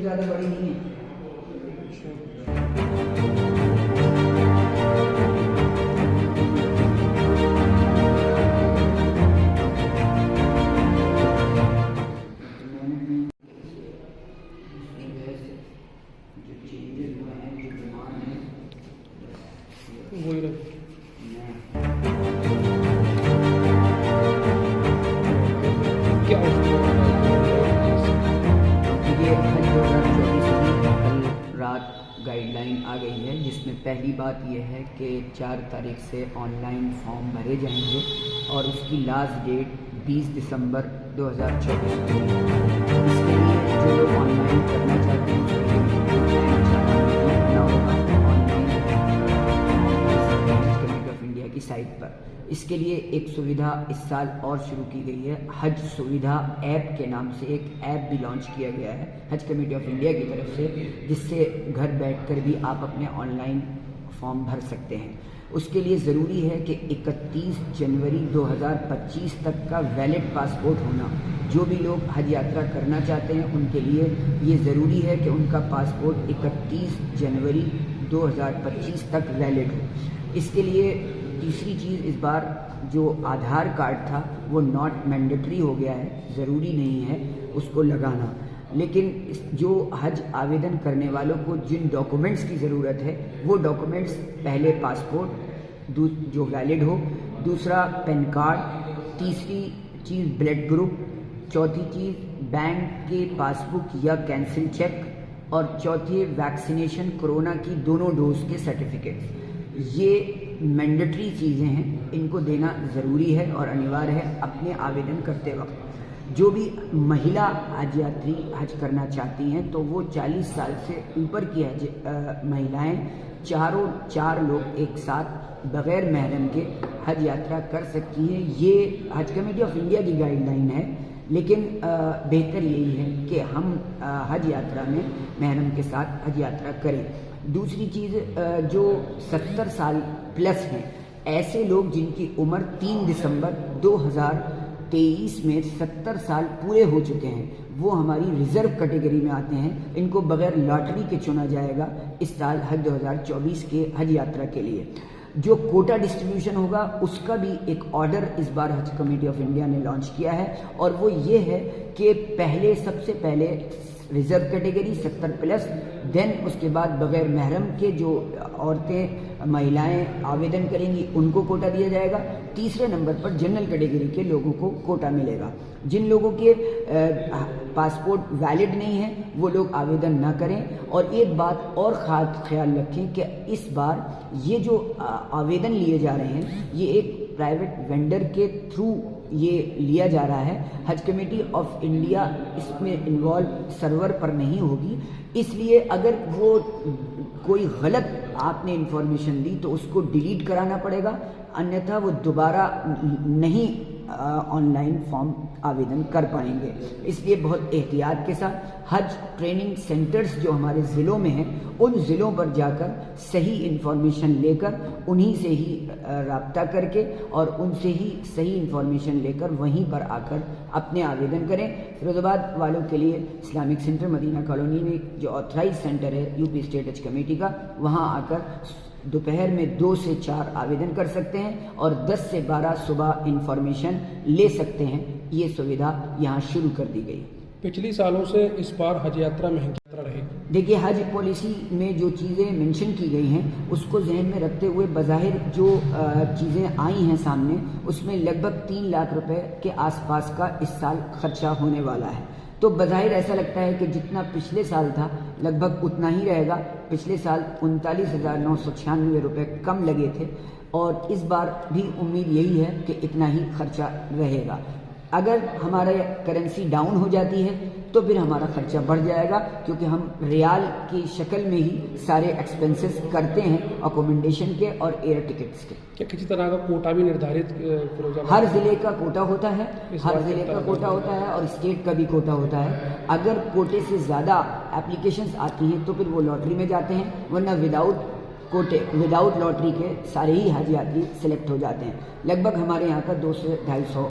ज़्यादा बड़ी नहीं है। जो चेंजेस हुए हैं, जो डिमांड है वही रहे। क्या ये हज 2024 की कल रात गाइडलाइन आ गई है, जिसमें पहली बात यह है कि 4 तारीख से ऑनलाइन फॉर्म भरे जाएंगे और उसकी लास्ट डेट 20 दिसंबर 2024 को है। इसके लिए जो लोग ऑनलाइन करना चाहते हैं उसके लिए कमेटी ऑफ इंडिया की साइट पर। इसके लिए एक सुविधा इस साल और शुरू की गई है। हज सुविधा ऐप के नाम से एक ऐप भी लॉन्च किया गया है हज कमेटी ऑफ इंडिया की तरफ से, जिससे घर बैठकर भी आप अपने ऑनलाइन फॉर्म भर सकते हैं। उसके लिए ज़रूरी है कि 31 जनवरी 2025 तक का वैलिड पासपोर्ट होना। जो भी लोग हज यात्रा करना चाहते हैं उनके लिए ये ज़रूरी है कि उनका पासपोर्ट 31 जनवरी 2025 तक वैलिड हो। इसके लिए तीसरी चीज़, इस बार जो आधार कार्ड था वो नॉट मैंडेटरी हो गया है, ज़रूरी नहीं है उसको लगाना। लेकिन जो हज आवेदन करने वालों को जिन डॉक्यूमेंट्स की ज़रूरत है वो डॉक्यूमेंट्स, पहले पासपोर्ट जो वैलिड हो, दूसरा पैन कार्ड, तीसरी चीज़ ब्लड ग्रुप, चौथी चीज़ बैंक के पासबुक या कैंसिल चेक, और चौथी वैक्सीनेशन कोरोना की दोनों डोज के सर्टिफिकेट। ये मैंडेटरी चीज़ें हैं, इनको देना ज़रूरी है और अनिवार्य है अपने आवेदन करते वक्त। जो भी महिला हज यात्री हज करना चाहती हैं तो वो 40 साल से ऊपर की महिलाएं चार लोग एक साथ बग़ैर महरम के हज यात्रा कर सकती हैं। ये हज कमेटी ऑफ इंडिया की गाइडलाइन है, लेकिन बेहतर यही है कि हम हज यात्रा में महरम के साथ हज यात्रा करें। दूसरी चीज़, जो 70 साल प्लस हैं, ऐसे लोग जिनकी उम्र 3 दिसंबर 2023 में 70 साल पूरे हो चुके हैं, वो हमारी रिज़र्व कैटेगरी में आते हैं। इनको बग़ैर लॉटरी के चुना जाएगा इस साल हज 2024 के हज यात्रा के लिए। जो कोटा डिस्ट्रीब्यूशन होगा उसका भी एक ऑर्डर इस बार हज कमेटी ऑफ इंडिया ने लॉन्च किया है, और वो ये है कि सबसे पहले रिज़र्व कैटेगरी 70 प्लस, देन उसके बाद बग़ैर महरम के जो औरतें महिलाएं आवेदन करेंगी उनको कोटा दिया जाएगा। तीसरे नंबर पर जनरल कैटेगरी के लोगों को कोटा मिलेगा। जिन लोगों के पासपोर्ट वैलिड नहीं है वो लोग आवेदन ना करें। और एक बात और ख़ास ख्याल रखें कि इस बार ये जो आवेदन लिए जा रहे हैं ये एक प्राइवेट वेंडर के थ्रू ये लिया जा रहा है। हज कमेटी ऑफ इंडिया इसमें इन्वॉल्व सर्वर पर नहीं होगी, इसलिए अगर वो कोई गलत आपने इन्फॉर्मेशन दी तो उसको डिलीट कराना पड़ेगा, अन्यथा वो दोबारा नहीं ऑनलाइन फॉर्म आवेदन कर पाएंगे। इसलिए बहुत एहतियात के साथ हज ट्रेनिंग सेंटर्स जो हमारे ज़िलों में हैं उन ज़िलों पर जाकर सही इन्फॉर्मेशन लेकर उन्हीं से ही राब्ता करके और उनसे ही सही इन्फॉर्मेशन लेकर वहीं पर आकर अपने आवेदन करें। फिरोज़ाबाद वालों के लिए इस्लामिक सेंटर मदीना कॉलोनी में जो ऑथराइज सेंटर है यूपी स्टेट हज कमेटी का, वहाँ आकर दोपहर में 2 से 4 आवेदन कर सकते हैं और 10 से 12 सुबह इंफॉर्मेशन ले सकते हैं। ये सुविधा यहाँ शुरू कर दी गई। पिछली सालों से इस बार हज यात्रा महंगी यात्रा रहेगी। देखिए, हज पॉलिसी में जो चीज़ें मेंशन की गई हैं उसको जहन में रखते हुए बज़ाहिर जो चीज़ें आई हैं सामने, उसमें लगभग 3 लाख रुपए के आसपास का इस साल खर्चा होने वाला है। तो बज़ाहिर ऐसा लगता है कि जितना पिछले साल था लगभग उतना ही रहेगा। पिछले साल 39,996 रुपये कम लगे थे और इस बार भी उम्मीद यही है कि इतना ही खर्चा रहेगा। अगर हमारे करेंसी डाउन हो जाती है तो फिर हमारा खर्चा बढ़ जाएगा, क्योंकि हम रियाल की शक्ल में ही सारे एक्सपेंसेस करते हैं, अकोमोडेशन के और एयर टिकट्स के। क्या किसी तरह का कोटा भी निर्धारित हर ज़िले का कोटा होता है, हर ज़िले का कोटा होता है और स्टेट का भी कोटा होता है। अगर कोटे से ज़्यादा एप्लीकेशंस आती हैं तो फिर वो लॉटरी में जाते हैं, वरना विदाउट लॉटरी के सारे ही हज यात्री सिलेक्ट हो जाते हैं। लगभग हमारे यहाँ का 200 से 250